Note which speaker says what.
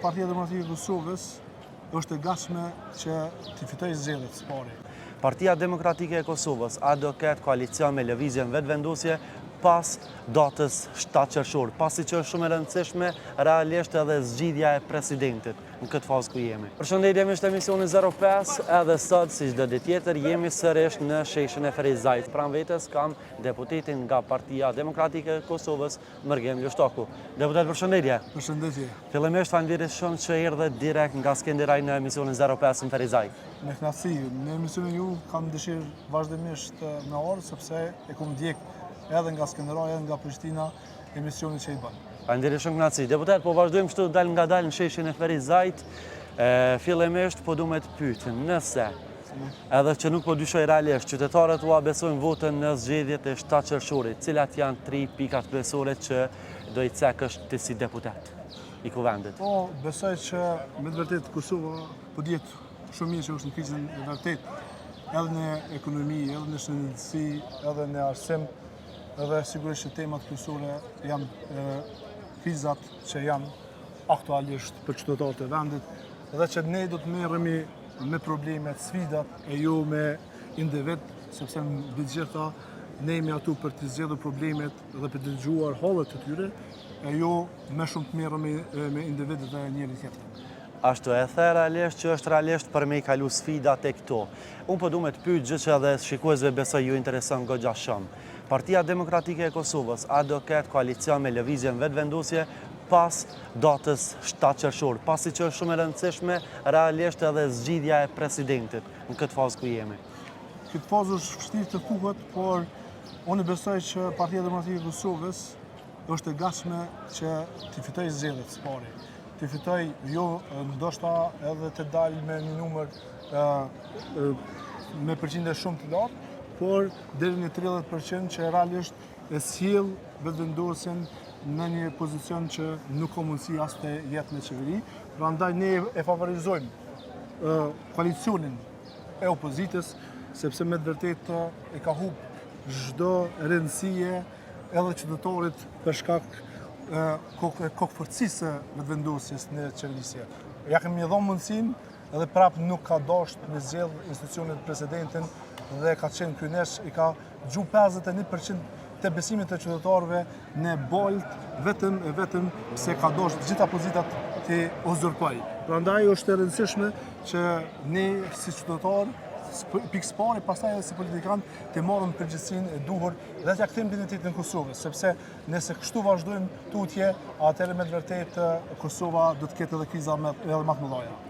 Speaker 1: Partia Demokratike e Kosovës është e gatshme që të fitojë zgjedhjet së pari.
Speaker 2: Partia Demokratike e Kosovës a do ketë koalicion me lëvizjen vetëvendosje pas datës 7 qershor, pasi që është shumë e rëndësishme realisht edhe zgjidhja e presidentit në këtë fazë ku jemi. Përshëndetje, është emisioni 05, edhe sot si çdo ditë tjetër jemi sërish në sheshin e Ferizajt. Pranë vetes kam deputetin nga Partia Demokratike e Kosovës, Mërgem Lështoku. Deputet, përshëndetje.
Speaker 1: Përshëndetje.
Speaker 2: Fillimisht faleminderit shumë që erdhe direkt nga Skënderaj në emisionin 05 në Ferizajt.
Speaker 1: Me kënaqësi, në emisionin ju kam dëshirë vazhdimisht me orë, sepse e kam ndjek edhe nga Skënderaj, edhe nga Prishtina, emisionin që i bën.
Speaker 2: Faleminderit shumë kënaqësi. Deputet, po vazhdojmë kështu dal nga dal në sheshin e Ferizajt. Fillimisht po duhet të pyet, nëse edhe që nuk po dyshoj realisht, qytetarët ua besojnë votën në zgjedhjet e 7 qershorit, cilat janë 3 pikat kryesore që do i cekësh ti si deputet i kuvendit?
Speaker 1: Po, besoj që me të vërtet Kosova po dihet shumë mirë që është në krizën e vërtet, edhe në ekonomi, edhe në shëndetësi, edhe në arsim, edhe sigurisht që temat kryesore janë krizat që janë aktualisht për qytetarët e vendit, dhe që ne do të merremi me problemet, sfidat, e jo me individ, sepse në gjitha ne jemi atu për të zgjedhur problemet dhe për të dëgjuar hallet të tyre, e jo me shumë të merremi me individet dhe njëri tjetrin.
Speaker 2: Ashtu e the realisht që është realisht për me i kalu sfidat e këto. Unë po du me të pyet gjë që edhe shikuesve besoj ju intereson goxha shumë. Partia Demokratike e Kosovës a do ketë koalicion me lëvizjen vetëvendosje pas datës 7 qershor, pasi që është shumë e rëndësishme realisht edhe zgjidhja e presidentit në këtë fazë ku jemi?
Speaker 1: Këtë fazë është vështirë të thuhet, por unë besoj që Partia Demokratike e Kosovës është e gatshme që të fitojë zgjedhjet së pari. Të fitoj jo ndoshta edhe të dalë me një numër me përqindje shumë të lartë, por deri në 30% që realisht e sjell vetëvendosjen në një pozicion që nuk ka mundësi as të jetë në qeveri. Prandaj ne e favorizojmë koalicionin e opozitës, sepse me të vërtet e ka humbur çdo rëndësie edhe qytetarit për shkak kokëforcisë vetëvendosjes në qeverisje. Ja kemi dhënë mundësinë edhe prapë nuk ka dashur me zgjedh institucionet presidentin dhe ka qenë kryesisht i ka gjuar 51% të besimit të qytetarëve në bolt vetëm pse ka dashur të gjitha pozitat të uzurpoj. Prandaj është e rëndësishme që ne si qytetarë pikë pari, pastaj edhe si politikan të marrim përgjegjësinë e duhur dhe t'ia kthejmë identitetin në Kosovë, sepse nëse kështu vazhdojmë tutje, atëherë me të vërtetë Kosova do të ketë edhe kriza edhe më të mëdha.